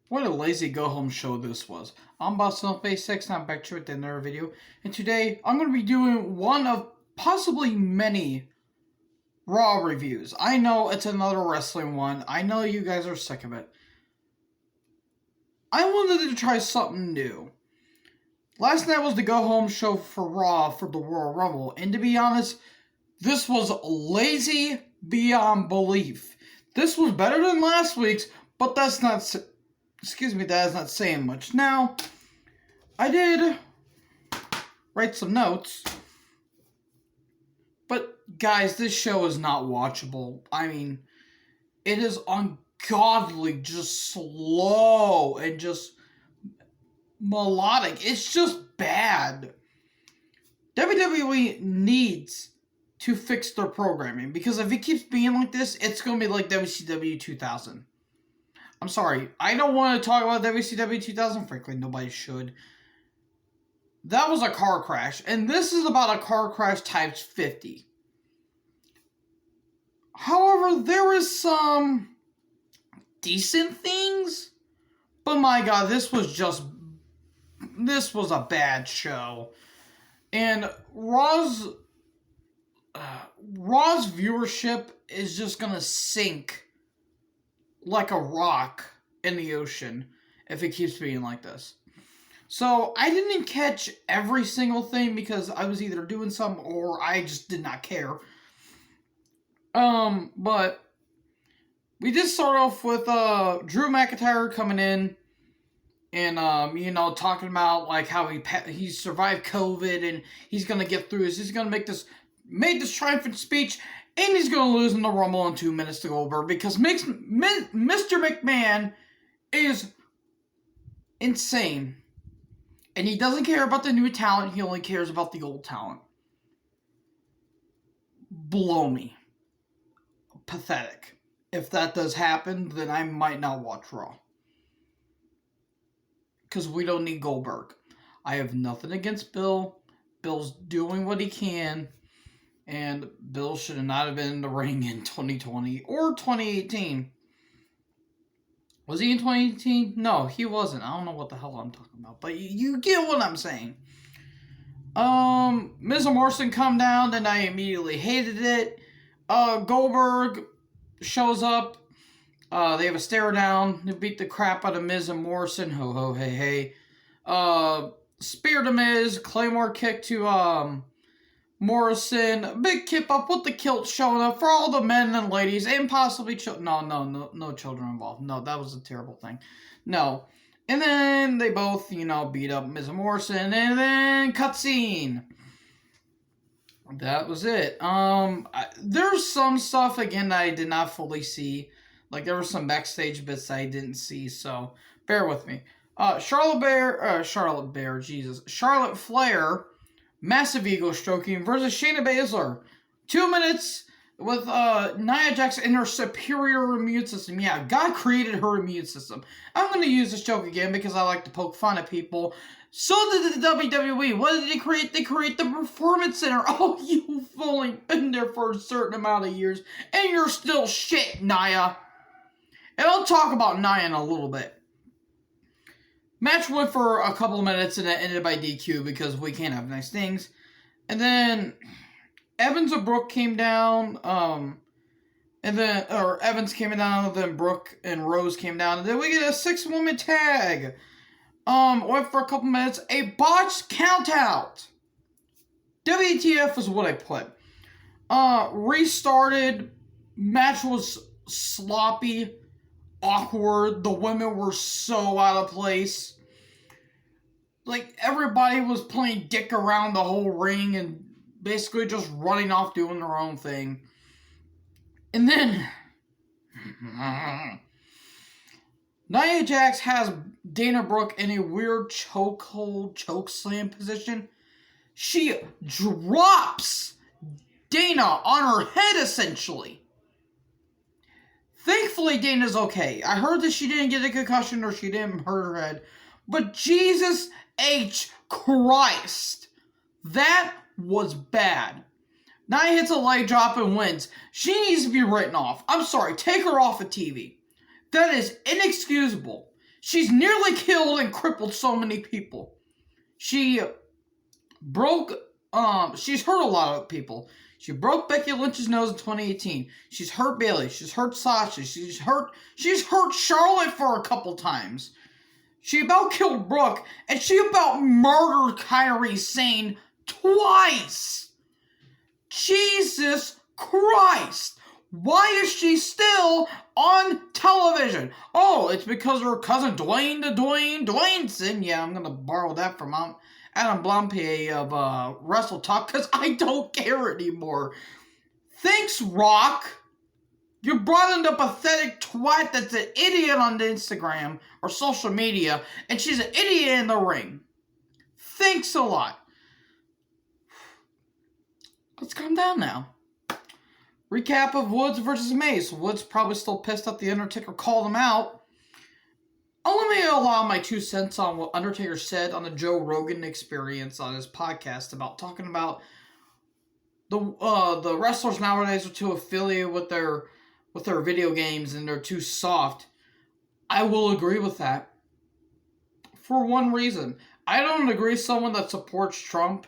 What a lazy go-home show this was. I'm Boston Face 6 and I'm back to you with another video. And today, I'm going to be doing one of possibly many Raw reviews. I know it's another wrestling one. I know you guys are sick of it. I wanted to try something new. Last night was the go-home show for Raw for the Royal Rumble. And to be honest, this was lazy beyond belief. This was better than last week's, but that's not... Excuse me, that is not saying much. Now, I did write some notes, but guys, this show is not watchable. I mean, it is ungodly, just slow and just melodic. It's just bad. WWE needs to fix their programming, because if it keeps being like this, it's going to be like WCW 2000. I'm sorry, I don't want to talk about WCW 2000. Frankly, nobody should. That was a car crash, and this is about a car crash times 50. However, there is some decent things, but my god, this was a bad show. And Raw's viewership is just gonna sink like a rock in the ocean if it keeps being like this. So I didn't catch every single thing because I was either doing something or I just did not care. But we did start off with Drew McIntyre coming in and talking about like how he survived COVID and he's gonna get through this. He's gonna make this triumphant speech. And he's going to lose in the Rumble in 2 minutes to Goldberg because Mr. McMahon is insane. And he doesn't care about the new talent. He only cares about the old talent. Blow me. Pathetic. If that does happen, then I might not watch Raw. Because we don't need Goldberg. I have nothing against Bill. Bill's doing what he can. And Bill should not have been in the ring in 2020 or 2018. Was he in 2018? No, he wasn't. I don't know what the hell I'm talking about. But you get what I'm saying. Miz and Morrison come down, and I immediately hated it. Goldberg shows up. They have a stare down. They beat the crap out of Miz and Morrison. Ho, ho, hey, hey. Spear to Miz. Claymore kick to, Morrison, big kip up with the kilt showing up for all the men and ladies, and possibly children. No children involved. No, that was a terrible thing. No. And then they both, beat up Miz and Morrison, and then cutscene. That was it. There's some stuff, again, that I did not fully see. Like, there were some backstage bits I didn't see, so bear with me. Charlotte Flair, massive ego stroking versus Shayna Baszler. 2 minutes with Nia Jax in her superior immune system. Yeah, God created her immune system. I'm going to use this joke again because I like to poke fun at people. So did the WWE. What did they create? They create the Performance Center. Oh, you've only been there for a certain amount of years, and you're still shit, Nia. And I'll talk about Nia in a little bit. Match went for a couple of minutes and it ended by DQ because we can't have nice things. And then Evans and Brooke came down. Evans came down, and then Brooke and Rose came down. And then we get a 6-woman tag. Went for a couple minutes. A botched countout. WTF is what I put. Restarted. Match was sloppy. Awkward. The women were so out of place. Like, everybody was playing dick around the whole ring and basically just running off doing their own thing. And then Nia Jax has Dana Brooke in a weird choke slam position. She drops Dana on her head, essentially. Thankfully, Dana's okay. I heard that she didn't get a concussion or she didn't hurt her head. But Jesus H. Christ. That was bad. Nia hits a leg drop and wins. She needs to be written off. I'm sorry, take her off of TV. That is inexcusable. She's nearly killed and crippled so many people. She broke, she's hurt a lot of people. She broke Becky Lynch's nose in 2018. She's hurt Bayley. She's hurt Sasha. She's hurt Charlotte for a couple times. She about killed Brooke, and she about murdered Kairi Sane twice. Jesus Christ. Why is she still on television? Oh, it's because her cousin Dwayneson. Yeah, I'm going to borrow that from Adam Blampier of Wrestle Talk, because I don't care anymore. Thanks, Rock. You brought in the pathetic twat that's an idiot on the Instagram or social media, and she's an idiot in the ring. Thanks a lot. Let's calm down now. Recap of Woods versus Mace. Woods probably still pissed that The Undertaker called him out. Let me allow my 2 cents on what Undertaker said on the Joe Rogan Experience on his podcast about talking about the wrestlers nowadays are too affiliated with their video games and they're too soft. I will agree with that. For one reason. I don't agree with someone that supports Trump.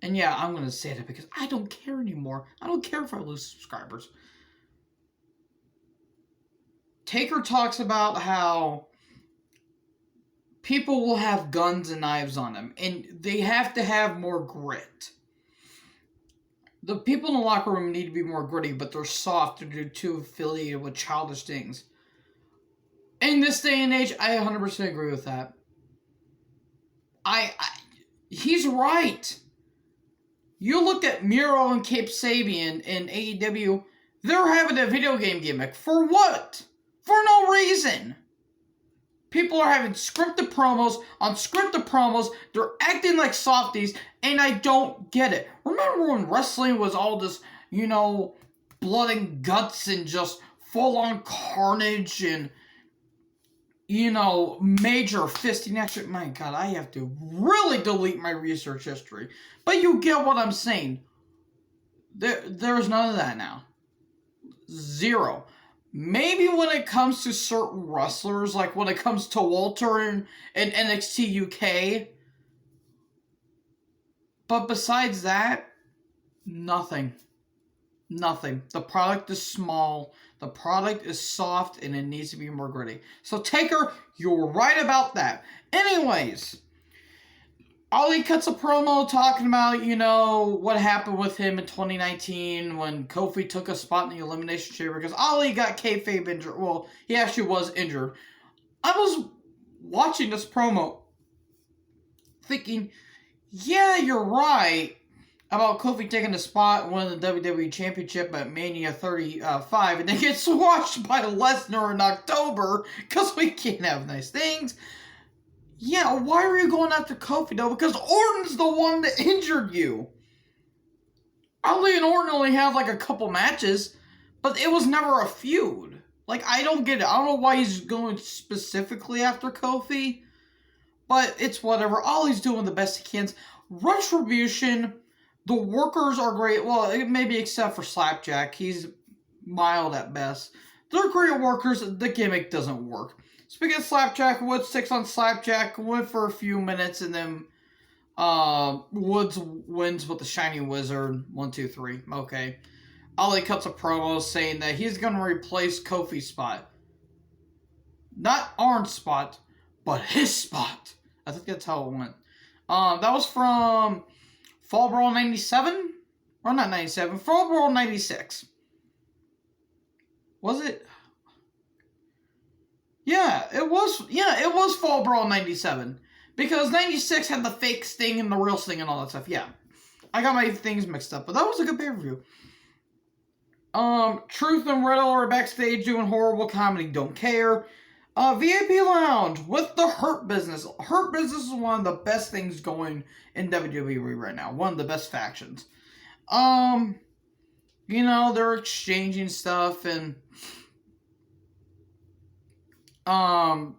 And yeah, I'm going to say that because I don't care anymore. I don't care if I lose subscribers. Taker talks about how people will have guns and knives on them. And they have to have more grit. The people in the locker room need to be more gritty, but they're soft. They're too affiliated with childish things. In this day and age, I 100% agree with that. He's right. You look at Miro and Cape Sabian in AEW, they're having a video game gimmick. For what? For no reason. People are having scripted promos on scripted promos. They're acting like softies, and I don't get it. Remember when wrestling was all this, blood and guts and just full-on carnage and, major fisting action? My God, I have to really delete my research history. But you get what I'm saying. There's none of that now. Zero. Maybe when it comes to certain wrestlers, like when it comes to Walter in NXT UK. But besides that, nothing. Nothing. The product is small. The product is soft, and it needs to be more gritty. So, Taker, you're right about that. Anyways, Ali cuts a promo talking about, what happened with him in 2019 when Kofi took a spot in the Elimination Chamber because Ali got kayfabe injured. Well, he actually was injured. I was watching this promo thinking, yeah, you're right about Kofi taking a spot and winning the WWE Championship at Mania 35 and then get squashed by Lesnar in October because we can't have nice things. Yeah, why are you going after Kofi, though? Because Orton's the one that injured you. Ali and Orton only had, a couple matches, but it was never a feud. I don't get it. I don't know why he's going specifically after Kofi, but it's whatever. Ali's doing the best he can. Retribution, the workers are great. Well, maybe except for Slapjack. He's mild at best. They're great workers. The gimmick doesn't work. Speaking of Slapjack, Woods sticks on Slapjack, went for a few minutes, and then Woods wins with the Shiny Wizard. 1, 2, 3. Okay. Ali cuts a promo saying that he's going to replace Kofi's spot. Not Arn's spot, but his spot. I think that's how it went. That was from Fall Brawl 97? Or not 97, Fall Brawl 96. Was it? Yeah, it was Fall Brawl 97. Because 96 had the fake Sting and the real Sting and all that stuff. Yeah. I got my things mixed up, but that was a good pay-per-view. Truth and Riddle are backstage doing horrible comedy. Don't care. VIP Lounge with the Hurt Business. Hurt Business is one of the best things going in WWE right now. One of the best factions. They're exchanging stuff and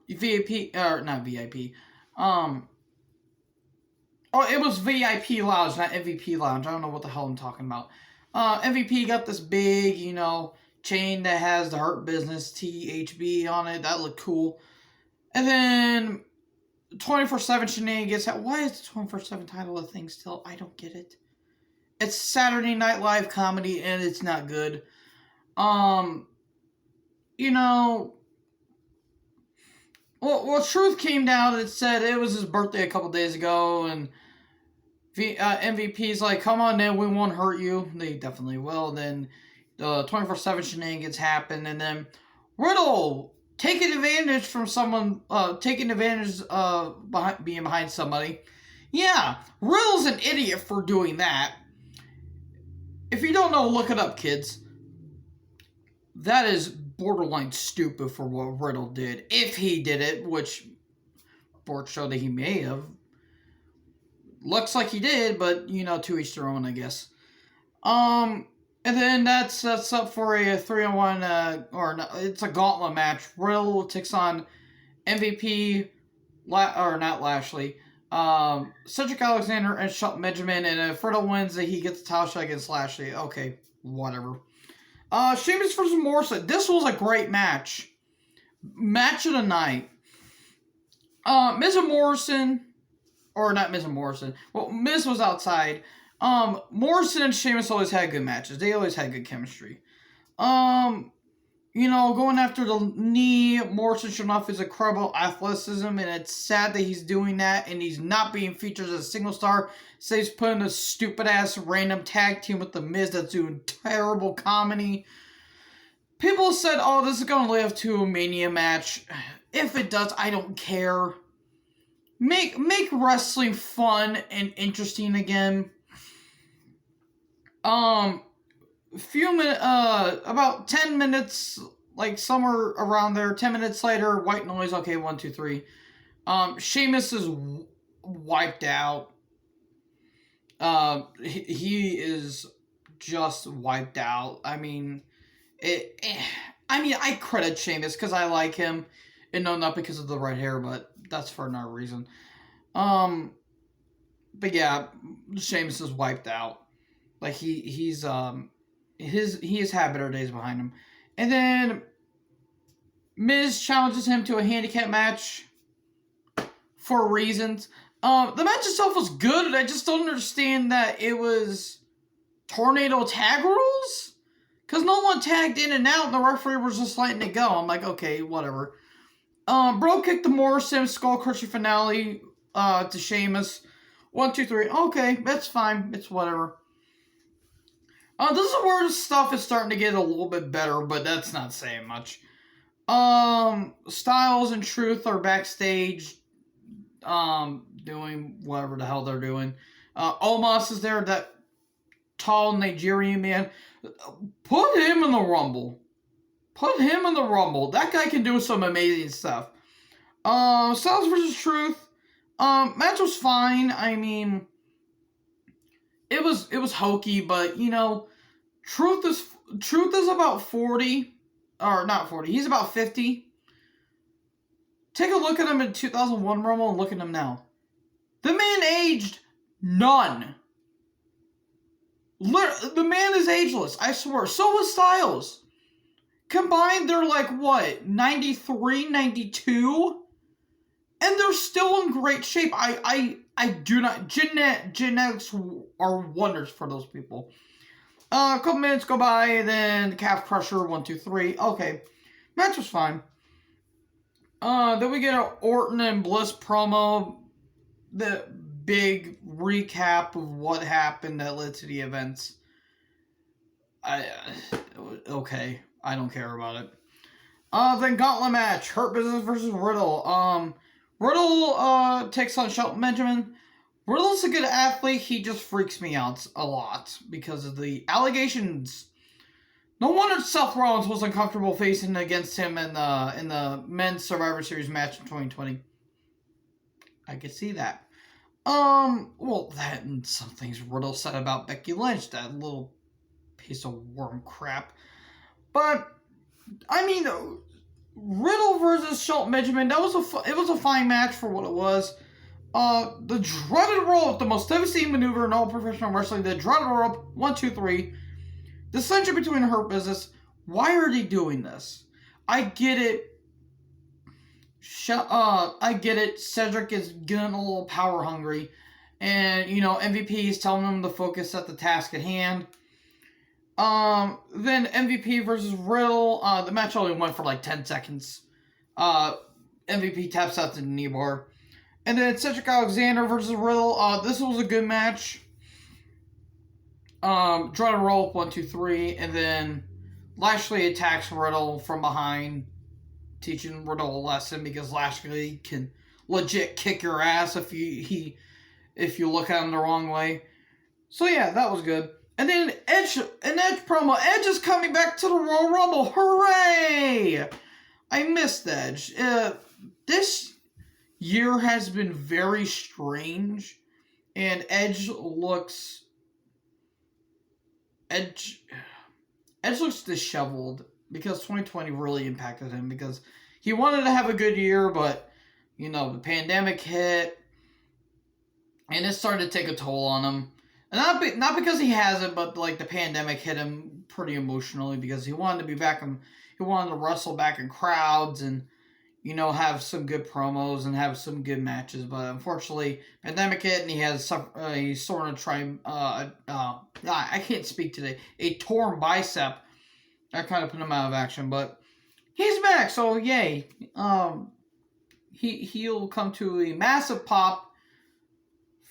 VIP, or not VIP, it was VIP Lounge, not MVP Lounge. I don't know what the hell I'm talking about. MVP got this big, chain that has the Hurt Business THB on it. That looked cool. And then 24/7 shenanigans. Why is the 24/7 title a thing still? I don't get it. It's Saturday Night Live comedy and it's not good. You know, well, Truth came down and said it was his birthday a couple days ago, and MVP's like, come on in, we won't hurt you. They definitely will. Then the 24/7 shenanigans happen, and then Riddle taking advantage from someone, taking advantage of being behind somebody. Yeah, Riddle's an idiot for doing that. If you don't know, look it up, kids. That is borderline stupid for what Riddle did. If he did it, which reports show that he may have. Looks like he did, but, you know, to each their own, I guess. And then that sets up for a 3-on-1, it's a gauntlet match. Riddle takes on MVP, or not Lashley, Cedric Alexander and Shelton Benjamin, and if Riddle wins, he gets the title shot against Lashley. Okay, whatever. Sheamus versus Morrison. This was a great match. Match of the night. Miz and Morrison, or not Miz and Morrison. Well, Miz was outside. Morrison and Sheamus always had good matches. They always had good chemistry. You know, going after the knee, Morrison showing off his incredible athleticism, and it's sad that he's doing that, and he's not being featured as a single star. So he's putting a stupid-ass random tag team with The Miz that's doing terrible comedy. People said, oh, this is going to live to a Mania match. If it does, I don't care. Make wrestling fun and interesting again. Few minutes, about 10 minutes, like somewhere around there, 10 minutes later, white noise, okay, 1, 2, 3. Sheamus is wiped out. He is just wiped out. I mean, I credit Sheamus because I like him, and no, not because of the red hair, but that's for another reason. But yeah, Sheamus is wiped out. Like he has had better days behind him. And then Miz challenges him to a handicap match for reasons. The match itself was good. I just don't understand that it was tornado tag rules. Because no one tagged in and out and the referee was just letting it go. I'm like, okay, whatever. Bro kicked the Morrison skull crushing finale to Sheamus. 1, 2, 3. Okay, that's fine. It's whatever. This is where stuff is starting to get a little bit better, but that's not saying much. Styles and Truth are backstage, doing whatever the hell they're doing. Omos is there, that tall Nigerian man. Put him in the Rumble. Put him in the Rumble. That guy can do some amazing stuff. Styles versus Truth. Match was fine. I mean, it was hokey, but you know, Truth is about 40, or not 40. He's about 50. Take a look at him in 2001 Rumble and look at him now. The man aged none. The man is ageless, I swear. So was Styles. Combined, they're like, what, 93, 92? And they're still in great shape. I do not... Genetics are wonders for those people. A couple minutes go by, then Calf Crusher, 1, 2, 3. Okay. Match was fine. Then we get an Orton and Bliss promo. The big recap of what happened that led to the events. Okay. I don't care about it. Then Gauntlet Match. Hurt Business versus Riddle. Riddle takes on Shelton Benjamin. Riddle's a good athlete. He just freaks me out a lot because of the allegations. No wonder Seth Rollins was uncomfortable facing against him in the Men's Survivor Series match in 2020. I could see that. Well, that and some things Riddle said about Becky Lynch, that little piece of worm crap. But I mean, Riddle versus Shelton Benjamin, it was a fine match for what it was. The dreaded rope, the most devastating maneuver in all professional wrestling. The dreaded rope, 1, 2, 3. Dissension between Hurt Business. Why are they doing this? I get it. I get it. Cedric is getting a little power hungry. And, MVP is telling him to focus at the task at hand. Then MVP versus Riddle. The match only went for like 10 seconds. MVP taps out to the knee bar. And then Cedric Alexander versus Riddle. This was a good match. Try to roll up 1, 2, 3. And then Lashley attacks Riddle from behind, teaching Riddle a lesson because Lashley can legit kick your ass if you look at him the wrong way. So yeah, that was good. And then an Edge promo. Edge is coming back to the Royal Rumble. Hooray! I missed Edge. This year has been very strange, and Edge looks disheveled because 2020 really impacted him because he wanted to have a good year, but the pandemic hit and it started to take a toll on him. And not because he hasn't, but like the pandemic hit him pretty emotionally because he wanted to be back and he wanted to wrestle back in crowds and have some good promos and have some good matches. But unfortunately, pandemic hit and he's sort of trying. I can't speak today. A torn bicep that kind of put him out of action, but he's back, so yay. He'll come to a massive pop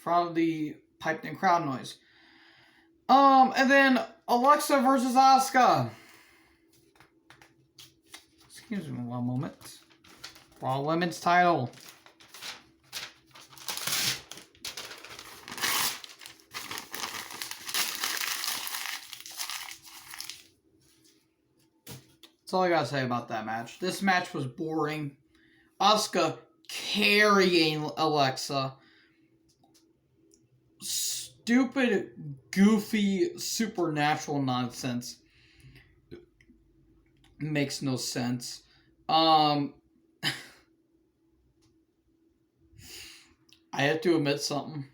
from the piped in crowd noise. And then Alexa versus Asuka. Excuse me one moment. Raw Women's title. That's all I gotta say about that match. This match was boring. Asuka carrying Alexa. Stupid, goofy, supernatural nonsense. Makes no sense. I have to admit something.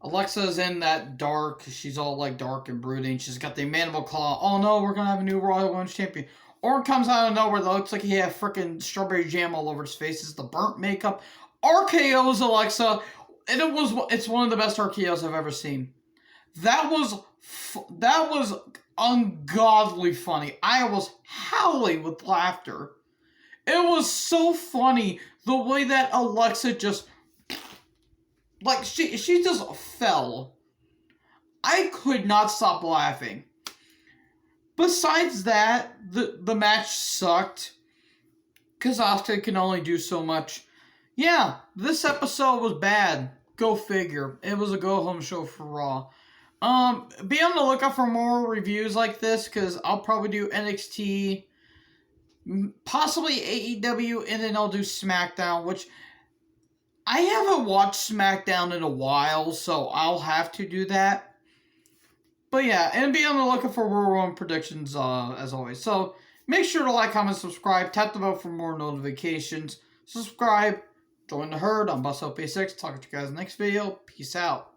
Alexa's in that dark. She's all like dark and brooding. She's got the mandible claw. Oh no, we're gonna have a new Royal Women's Champion. Orton comes out of nowhere that looks like he had freaking strawberry jam all over his face. It's the burnt makeup. RKO's Alexa. And it's one of the best RKOs I've ever seen. That was ungodly funny. I was howling with laughter. It was so funny the way that Alexa just she just fell. I could not stop laughing. Besides that, the match sucked because Asuka can only do so much. Yeah, this episode was bad. Go figure. It was a go-home show for Raw. Be on the lookout for more reviews like this, because I'll probably do NXT, possibly AEW, and then I'll do SmackDown, which I haven't watched SmackDown in a while, so I'll have to do that. But yeah, and be on the lookout for Royal Rumble predictions, as always. So, make sure to like, comment, subscribe, tap the bell for more notifications, subscribe, join the herd on BusOP6. Talk to you guys in the next video. Peace out.